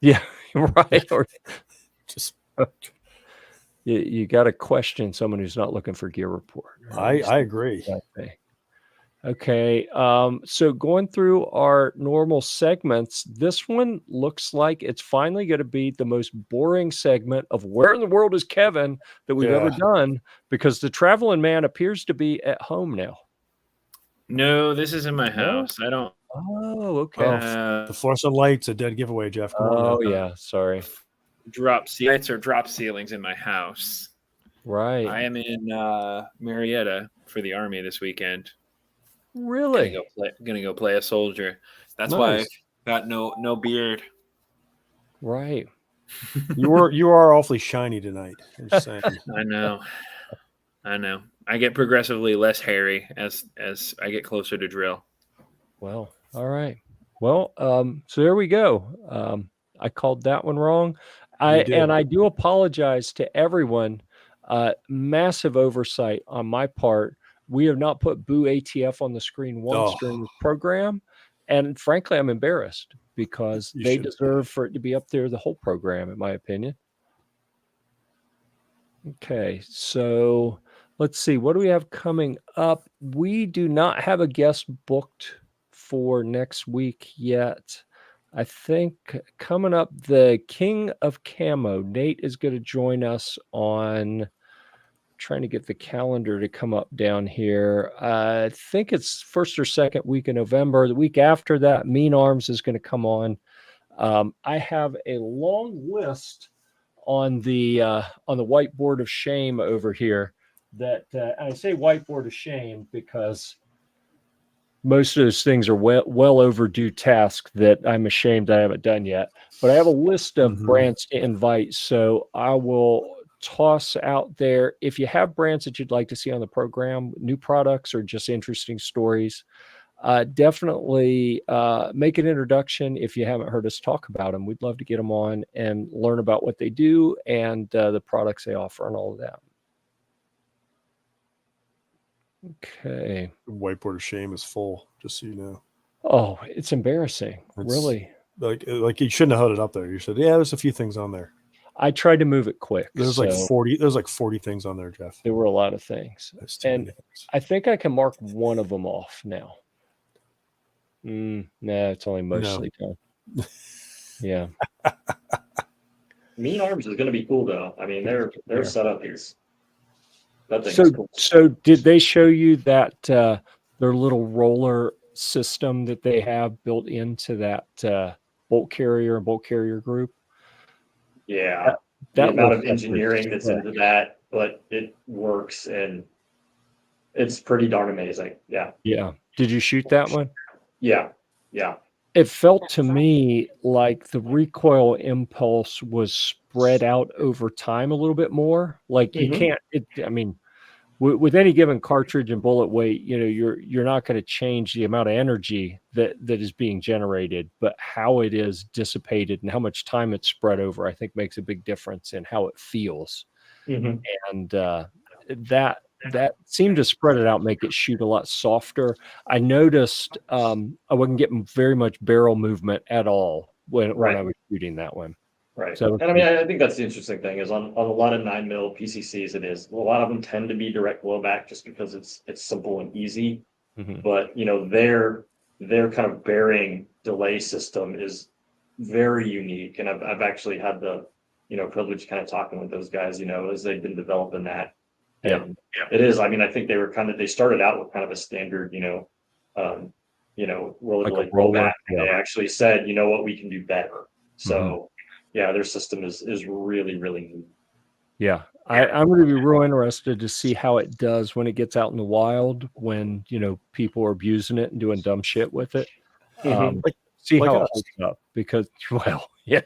Yeah, right. Or Just you got to question someone who's not looking for Gear Report. I agree. Okay. So going through our normal segments, this one looks like it's finally going to be the most boring segment of Where in the World is Kevin that we've ever done, because the traveling man appears to be at home now. No, this is in my house. I don't. Oh, okay. The fluorescent light's a dead giveaway, Jeff. Come on now. Oh, yeah. Sorry. Lights or drop ceilings in my house. Right. I am in Marietta for the Army this weekend. Really? Gonna go play a soldier. That's why I've got no beard. Right. You are awfully shiny tonight. I'm just saying. I know. I get progressively less hairy as I get closer to drill. Well, all right. Well, so there we go. I called that one wrong. I do apologize to everyone. Massive oversight on my part. We have not put Boo ATF on the screen once during this program. And frankly, I'm embarrassed because they deserve for it to be up there the whole program, in my opinion. Okay, so let's see. What do we have coming up? We do not have a guest booked for next week yet. I think coming up, the King of Camo, Nate, is going to join us on, trying to get the calendar to come up down here. I think it's first or second week in November. The week after that, Mean Arms is going to come on. I have a long list on the whiteboard of shame over here that I say whiteboard of shame because most of those things are well overdue tasks that I'm ashamed I haven't done yet. But I have a list of brands to invite, so I will toss out there. If you have brands that you'd like to see on the program, new products or just interesting stories, definitely make an introduction if you haven't heard us talk about them. We'd love to get them on and learn about what they do and the products they offer and all of that. Okay. The whiteboard of shame is full, just so you know. Oh, it's embarrassing. Really. Like you shouldn't have held it up there. You said, yeah, there's a few things on there. I tried to move it quick. There's like 40 things on there, Jeff. There were a lot of things. And I think I can mark one of them off now. Nah, it's only mostly done. Yeah. Mean Arms is going to be cool though. I mean, their setup is. So did they show you that their little roller system that they have built into that bolt carrier and bolt carrier group? Yeah, the amount of engineering that's into that, but it works and it's pretty darn amazing. Yeah. Yeah. Did you shoot that one? Yeah. It felt to me like the recoil impulse was spread out over time a little bit more. Like you can't. I mean, with any given cartridge and bullet weight, you're not going to change the amount of energy that is being generated, but how it is dissipated and how much time it's spread over, I think, makes a big difference in how it feels. And that seemed to spread it out, make it shoot a lot softer. I noticed I wasn't getting very much barrel movement at all when I was shooting that one. Right. So, and I mean, I think that's the interesting thing is on a lot of 9mm PCCs, it is. A lot of them tend to be direct blowback just because it's simple and easy. But, their kind of bearing delay system is very unique. And I've actually had the, privilege of kind of talking with those guys, as they've been developing that. And it is. I mean, I think they started out with kind of a standard, roller blade blowback. And they actually said, you know what, we can do better. So, yeah, their system is really, really neat. Yeah, I'm going to be real interested to see how it does when it gets out in the wild, when, people are abusing it and doing dumb shit with it. See how it holds up because, well, yeah.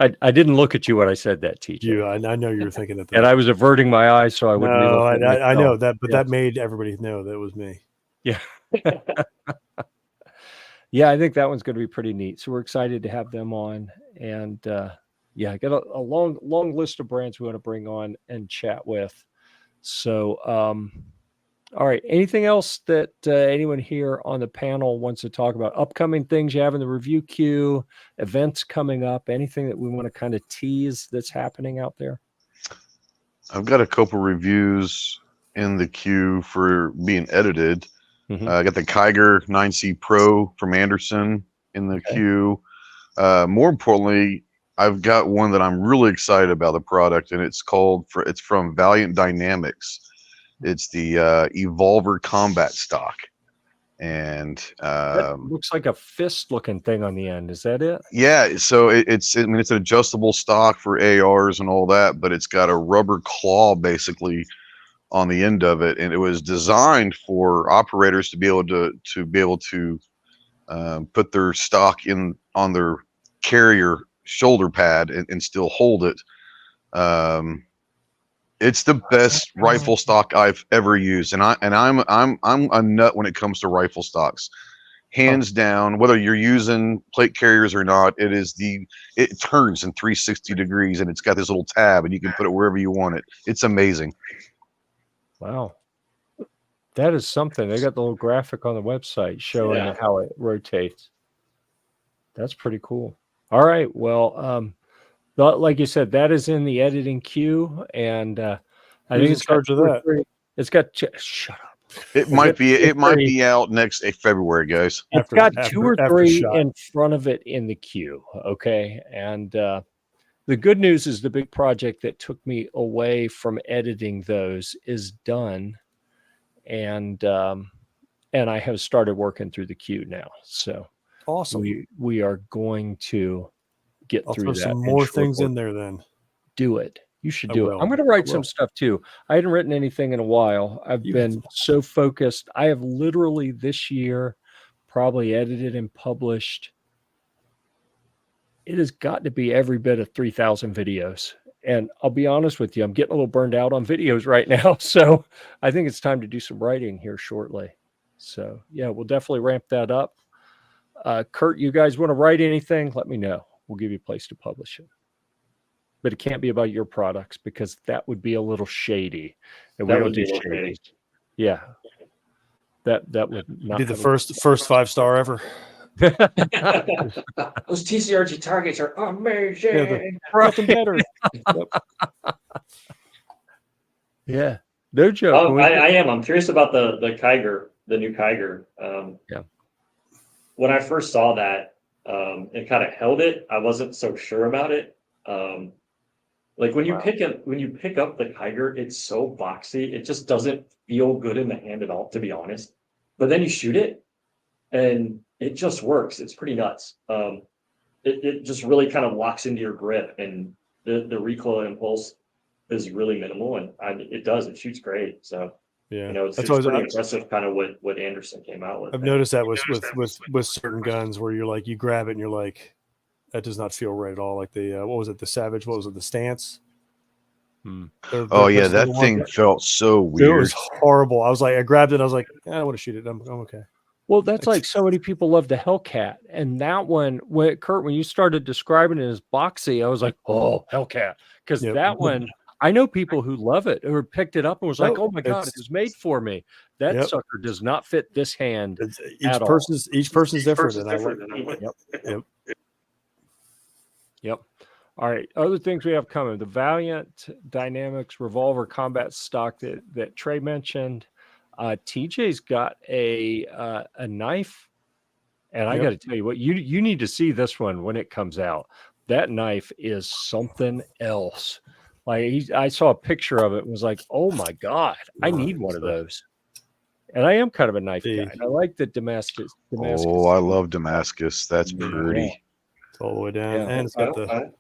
I didn't look at you when I said that, TJ. I know you were thinking that. And I was averting my eyes so I wouldn't. No, I know that, but that made everybody know that it was me. Yeah. Yeah, I think that one's going to be pretty neat. So we're excited to have them on and I got a long list of brands we want to bring on and chat with. So, all right. Anything else that anyone here on the panel wants to talk about? Upcoming things you have in the review queue, events coming up, anything that we want to kind of tease that's happening out there? I've got a couple reviews in the queue for being edited. I got the Kiger 9C Pro from Anderson in the queue. More importantly, I've got one that I'm really excited about the product, and it's from Valiant Dynamics. It's the Evolver Combat Stock, and That looks like a fist looking thing on the end. Is that it? yeah. So it's an adjustable stock for ARs and all that, but it's got a rubber claw basically on the end of it, and it was designed for operators to be able to put their stock on their carrier shoulder pad and still hold it. It's the best rifle stock I've ever used, and I'm a nut when it comes to rifle stocks, hands down. Whether you're using plate carriers or not, it turns in 360 degrees, and it's got this little tab, and you can put it wherever you want it. It's amazing. Wow. That is something. They got the little graphic on the website showing how it rotates. That's pretty cool. All right. Well, like you said, that is in the editing queue, and I think it's charge of that. It's got shut up. It might be out next February, guys. It's got 2 or 3 in front of it in the queue. Okay, and the good news is the big project that took me away from editing those is done, and I have started working through the queue now. So awesome. We are going to get I'll through throw that. some more things in there then. Do it. You should do it. I'm going to write some stuff too. I hadn't written anything in a while. I've been so focused. I have literally this year probably edited and published. It has got to be every bit of 3,000 videos. And I'll be honest with you, I'm getting a little burned out on videos right now. So I think it's time to do some writing here shortly. So yeah, we'll definitely ramp that up. Kurt, you guys want to write anything? Let me know. We'll give you a place to publish it. But it can't be about your products because that would be a little shady. And That would be a little shady. Yeah. That would not be the first 5-star ever. Those TCRT targets are amazing. Nothing better. Yeah. No joke. Oh, I am. I'm curious about the Kiger, the new Kiger. When I first saw that, and kind of held it, I wasn't so sure about it. Like when you pick up the Kiger, it's so boxy. It just doesn't feel good in the hand at all, to be honest. But then you shoot it, and it just works. It's pretty nuts. It just really kind of locks into your grip, and the recoil impulse is really minimal, and it shoots great. So yeah, it's pretty impressive, kind of what Anderson came out with. I've noticed that with certain guns where you're like, you grab it and you're like, that does not feel right at all. Like the what was it, the Savage? What was it, the Stance? That thing felt so weird. It was horrible. I was like, I grabbed it. I was like, I want to shoot it. I'm okay. Well, that's like so many people love the Hellcat, and that one, Kurt, when you started describing it as boxy, I was like, oh, Hellcat, because that one, I know people who love it who picked it up and was like, oh my god, it was made for me. That sucker does not fit this hand. Each person's different. Yep. All right. Other things we have coming: the Valiant Dynamics Revolver Combat Stock that Trey mentioned. TJ's got a knife, and I got to tell you what, you need to see this one when it comes out. That knife is something else. Like I saw a picture of it and was like, oh my god, I need one of those. And I am kind of a knife guy. And I like the Damascus. Oh, I love Damascus. That's pretty. It's all the way down, and it's got the.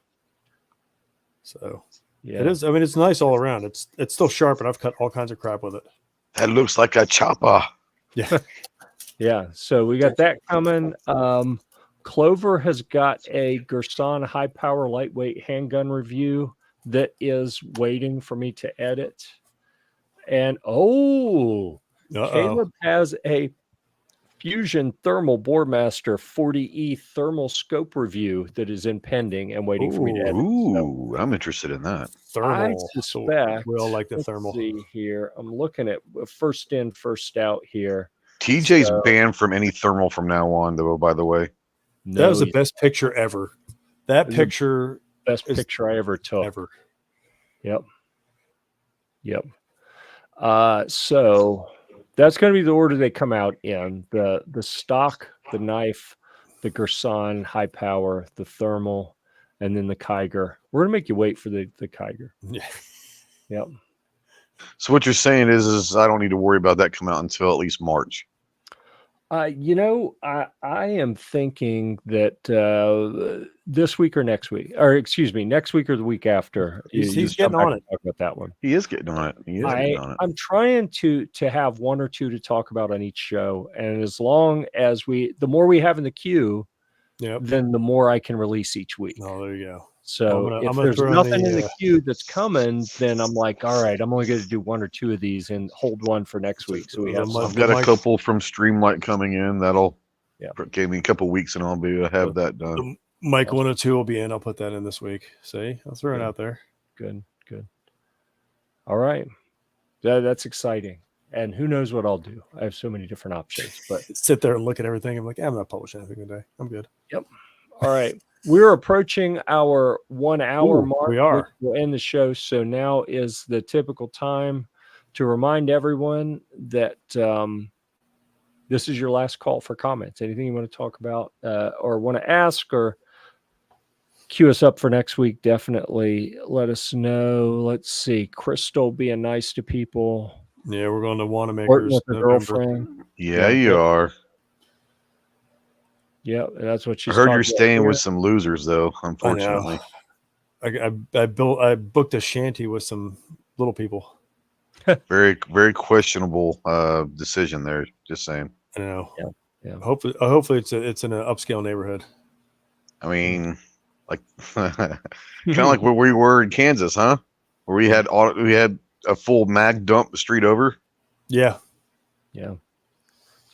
So yeah, it is. I mean, it's nice all around. It's still sharp, and I've cut all kinds of crap with it. That looks like a chopper. Yeah. Yeah. So we got that coming. Clover has got a Gerson high power lightweight handgun review that is waiting for me to edit. And Caleb has a Fusion Thermal Boardmaster 40E thermal scope review that is impending and waiting for me to edit. Ooh, I'm interested in that. I Thermal. suspect. We all like the let's thermal. see here. I'm looking at first in, first out here. TJ's So- banned from any thermal from now on, though. By the way, That was the he's best picture ever. That It was the picture best is picture I ever took. ever. Yep. So that's going to be the order they come out in: the stock, the knife, the Gerson high power, the thermal, and then the Kiger. We're going to make you wait for the Kiger. Yeah. Yep. so what you're saying is I don't need to worry about that coming out until at least March. I am thinking that this week or next week, or excuse me, next week or the week after. He's you getting come back on and talk about that one. He is getting on it. I'm trying to have one or two to talk about on each show, and as long as the more we have in the queue, Yep. then the more I can release each week. Oh, there you go. So I'm if gonna there's throw in nothing the, in the queue that's coming, then I'm like, all right, I'm only going to do one or two of these and hold one for next week. So we have I've got a couple from Streamlight coming in. That'll give me a couple weeks, and I'll be have that done. The Mike 102 will be in. I'll put that in this week. See, I'll throw it out there. Good. All right, that's exciting. And who knows what I'll do? I have so many different options. But sit there and look at everything. I'm like, I'm not publishing anything today. I'm good. Yep. All right. We're approaching our 1 hour mark. We are. We'll end the show. So now is the typical time to remind everyone that this is your last call for comments. Anything you want to talk about or want to ask or cue us up for next week, definitely let us know. Let's see. Crystal being nice to people. Yeah, we're going to Wannamakers. Working with her girlfriend. Yeah, you are. Yeah, that's what she's. I heard you're staying with some losers, though. Unfortunately, I booked a shanty with some little people. Very, very questionable decision there. Just saying. I know. Yeah. Hopefully it's in an upscale neighborhood. I mean, like kind of like where we were in Kansas, huh? Where we had a full mag dump the street over. Yeah.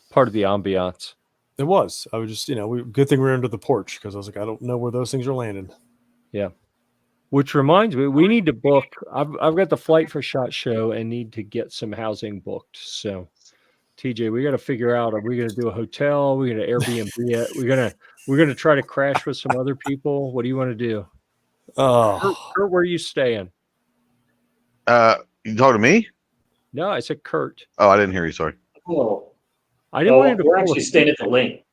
Part of the ambiance. It was. I was just, good thing we were under the porch because I was like, I don't know where those things are landing. Yeah. Which reminds me, we need to book. I've got the flight for SHOT Show and need to get some housing booked. So, TJ, we got to figure out: are we going to do a hotel? Are we going to Airbnb it? We're gonna try to crash with some other people. What do you want to do? Kurt, where are you staying? You talking to me? No, I said Kurt. Oh, I didn't hear you. Sorry. Oh, I didn't want you to. we're actually staying at the Link,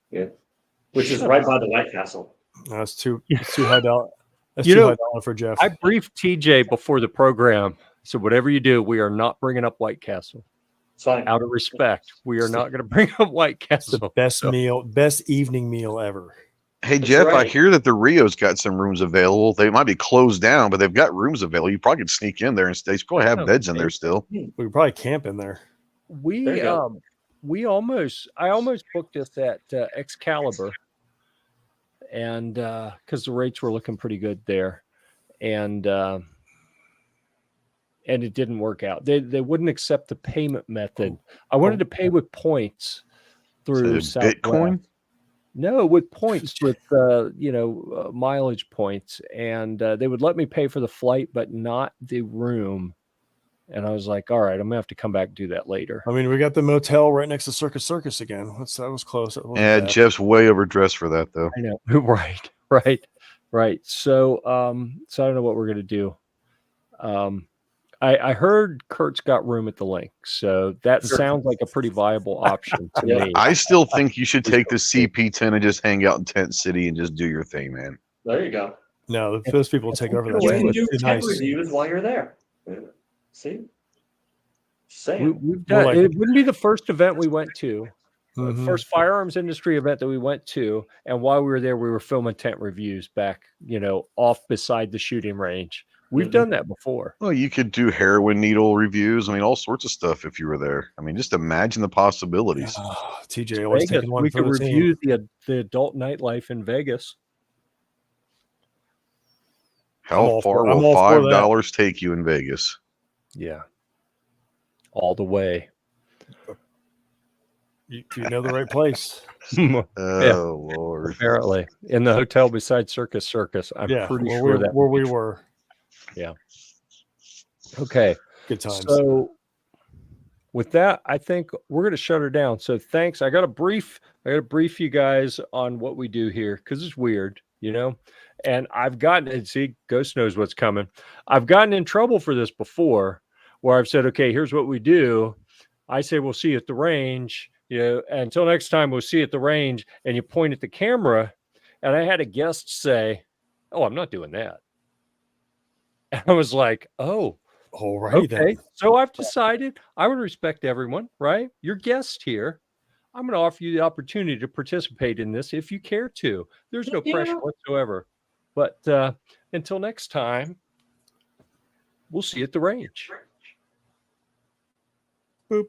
which is right by the White Castle. That's too high dollar. That's You too know, high dollar for Jeff. I briefed TJ before the program. So whatever you do, we are not bringing up White Castle. It's fine. Out of respect, we are not going to bring up White Castle. The best evening meal ever. Hey, That's Jeff, I right. hear that the Rio's got some rooms available. They might be closed down, but they've got rooms available. You probably could sneak in there and stay. You probably have beds in there still. We could probably camp in there. We I almost booked us at Excalibur, and because the rates were looking pretty good there, and it didn't work out. They wouldn't accept the payment method. I wanted to pay with points through Southwest. Bitcoin. No, with points, with mileage points, and they would let me pay for the flight, but not the room. And I was like, all right, I'm gonna have to come back and do that later. I mean, we got the motel right next to Circus again. That was close. Yeah, Jeff's way overdressed for that, though. I know, right. So, so I don't know what we're gonna do. I heard Kurt's got room at the Link, so that sounds like a pretty viable option to me. I still think you should take the CP10 and just hang out in Tent City and just do your thing, man. There you go. No, those people will take over that. You can It's do too 10 nice. reviews while you're there. See? Same. We've done, it wouldn't be the first event we went to. Mhm. First firearms industry event that we went to, and while we were there, we were filming tent reviews back, off beside the shooting range. We've done that before. Well, you could do heroin needle reviews. I mean, all sorts of stuff if you were there. I mean, just imagine the possibilities. TJ always Vegas, taking one we for could the team. review the adult nightlife in Vegas. How far I'm will all for that. $5 take you in Vegas? Yeah, all the way. You know the right place. Oh Lord. Apparently, in the hotel beside Circus. I'm pretty where sure that where would be we true. were. Okay. Good times. So with that, I think we're going to shut her down. So thanks. I got to brief you guys on what we do here because it's weird, and I've gotten, see, Ghost knows what's coming. I've gotten in trouble for this before where I've said, okay, here's what we do. I say, we'll see you at the range, until next time, we'll see you at the range. And you point at the camera. And I had a guest say, oh, I'm not doing that. And I was like, oh, Alrighty okay. then. So I've decided I would respect everyone, right? Your guest here. I'm going to offer you the opportunity to participate in this if you care to. There's no pressure whatsoever. But until next time, we'll see you at the range. Boop.